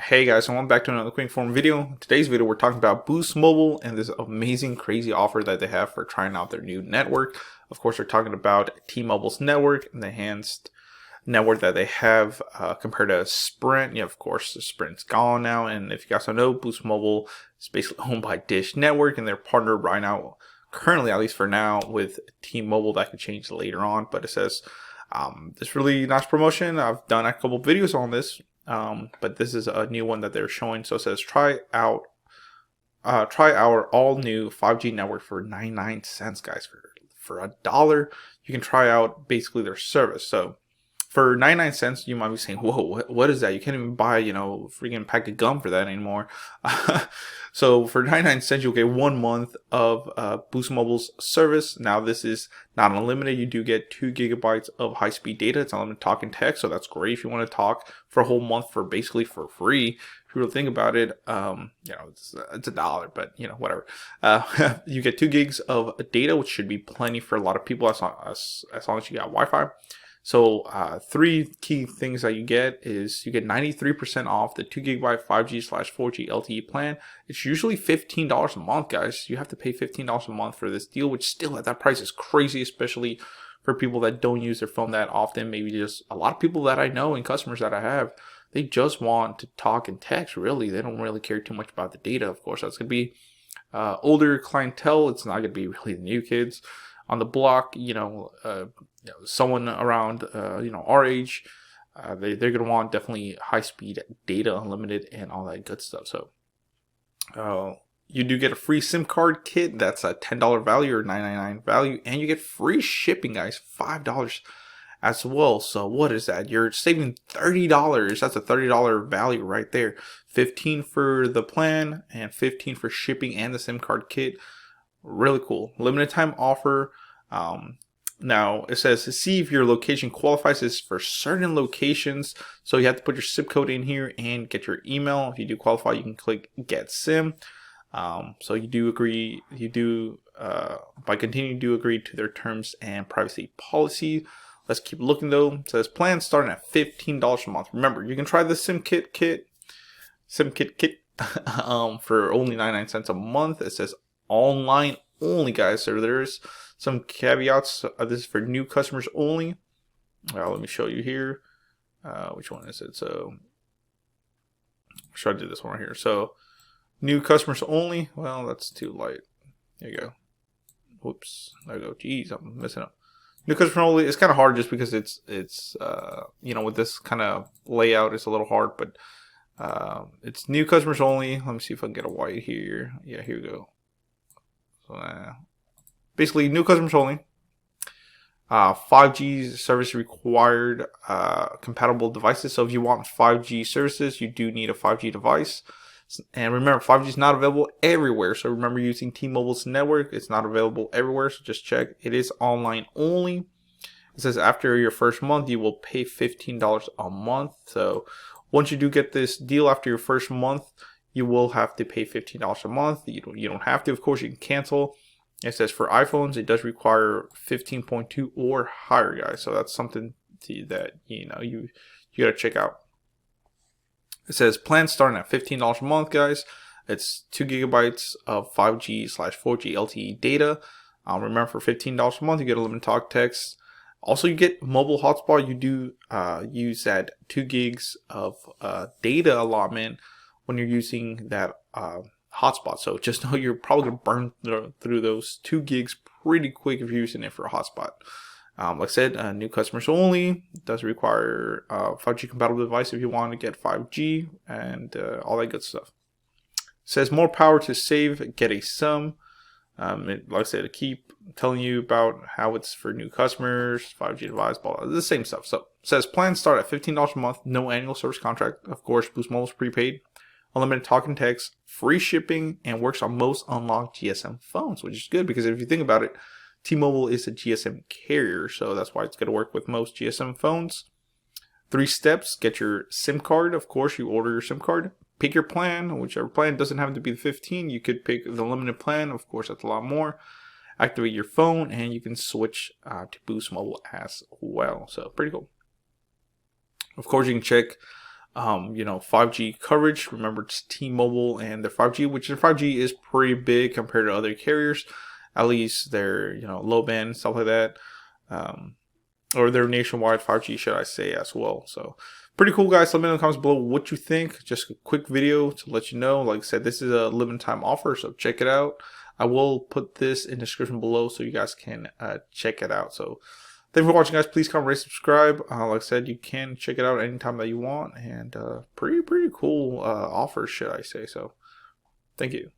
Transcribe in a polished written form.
Hey guys, so welcome back to another quick form video. In today's video, we're talking about Boost Mobile and this amazing, crazy offer that they have for trying out their new network. Of course, we're talking about T-Mobile's network and the enhanced network that they have compared to Sprint. Yeah, of course, the Sprint's gone now. And if you guys don't know, Boost Mobile is basically owned by Dish Network, and they're partnered right now, currently, at least for now, with T-Mobile. That could change later on, but it says this really nice promotion. I've done a couple videos on this. But this is a new one that they're showing. So it says try our all new 5G network for 99 cents, guys. For $1, you can try out basically their service. So for 99 cents, you might be saying, whoa, what is that? You can't even buy, freaking pack of gum for that anymore. So for 99 cents, you'll get 1 month of Boost Mobile's service. Now, this is not unlimited. You do get 2 gigabytes of high-speed data. It's unlimited talk and text, so that's great if you want to talk for a whole month for basically for free. If you really think about it, it's $1, but whatever. You get 2 gigs of data, which should be plenty for a lot of people as long as you got Wi-Fi. So 3 key things that you get is you get 93% off the 2 gigabyte 5G/4G LTE plan. It's usually $15 a month, guys. You have to pay $15 a month for this deal, which still at that price is crazy, especially for people that don't use their phone that often. Maybe just a lot of people that I know and customers that I have, they just want to talk and text, really. They don't really care too much about the data. Of course, that's going to be older clientele. It's not going to be really the new kids on the block, someone around, our age, they're going to want definitely high-speed data, unlimited, and all that good stuff. So you do get a free SIM card kit. That's a $10 value or $9.99 value, and you get free shipping, guys, $5 as well. So what is that? You're saving $30. That's a $30 value right there. $15 for the plan and $15 for shipping and the SIM card kit. Really cool. Limited time offer. Now it says to see if your location qualifies. This for certain locations, so you have to put your zip code in here and get your email. If you do qualify, you can click get SIM. So you do agree. You do by continuing do agree to their terms and privacy policy. Let's keep looking though. It says plans starting at $15 a month. Remember, you can try the SIM kit for only 99 cents a month. It says online only, guys. So there's some caveats. This is for new customers only. Let me show you here. Which one is it? So should I do this one right here? So new customers only. Well, that's too light. There you go. Whoops. There you go. Jeez, I'm messing up. New customer only. It's kind of hard just because it's with this kind of layout, it's a little hard, but it's new customers only. Let me see if I can get a white here. Yeah, here we go. So basically, new customers only. 5G service required compatible devices. So if you want 5G services, you do need a 5G device. And remember, 5G is not available everywhere. So remember, using T-Mobile's network, it's not available everywhere. So just check. It is online only. It says after your first month, you will pay $15 a month. So once you do get this deal after your first month, you will have to pay $15 a month. You don't have to. Of course, you can cancel. It says for iPhones, it does require 15.2 or higher, guys. So that's something that you got to check out. It says plans starting at $15 a month, guys. It's 2 gigabytes of 5G/4G LTE data. Remember, for $15 a month, you get a limited talk text. Also, you get mobile hotspot. You do use that 2 gigs of data allotment when you're using that hotspot. So just know you're probably going to burn through those 2 gigs pretty quick if you're using it for a hotspot. Like I said, new customers only. It does require 5G compatible device if you want to get 5G and all that good stuff. It says more power to save, get a SIM. Like I said, I keep telling you about how it's for new customers, 5G device, blah, the same stuff. So it says plans start at $15 a month, no annual service contract. Of course, Boost Mobile's prepaid. Unlimited talk and text, free shipping, and works on most unlocked GSM phones, which is good because if you think about it, T-Mobile is a GSM carrier, so that's why it's going to work with most GSM phones. 3 steps, get your SIM card. Of course, you order your SIM card. Pick your plan, whichever plan. Doesn't have to be the 15. You could pick the limited plan. Of course, that's a lot more. Activate your phone, and you can switch to Boost Mobile as well. So, pretty cool. Of course, you can check 5G coverage. Remember, it's T-Mobile and their 5G, which their 5G is pretty big compared to other carriers. At least their low band, stuff like that, or their nationwide 5G, should I say, as well. So pretty cool, guys. Let me know in the comments below what you think. Just a quick video to let you know. Like I said, this is a limited time offer, so check it out. I will put this in the description below so you guys can check it out. So thank you for watching, guys. Please comment, rate, subscribe. Like I said, you can check it out anytime that you want, and pretty cool offers, should I say. So thank you.